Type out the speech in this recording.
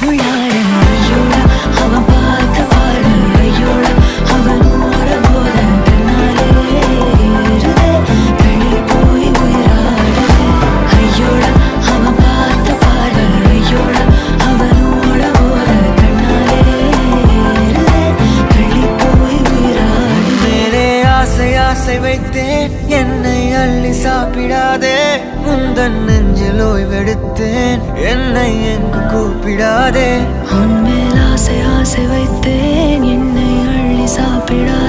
உள்ளார ஐயோடா அவன் பார்த்த பாரு ஐயோடா அவன் ஊற போத தன்னாலே ஏறுதே தள்ளி போய் உயிராடுதே ஐயோடா அவன் பார்த்த பாரு ஐயோடா அவன் ஊற போத தன்னாலே ஏறுதே தள்ளி போய் உயிராடுதே மேலே ஆசை ஆசை வைத்தேன் என்னை அள்ளி சாப்பிடாதே முந்தன் நெஞ்சில் ஓய்வெடுத்தேன் என்னை எங்கு கூப்பிடாதே உன்மேல் ஆசை ஆசை வைத்தேன் என்னை அள்ளி சாப்பிடாதே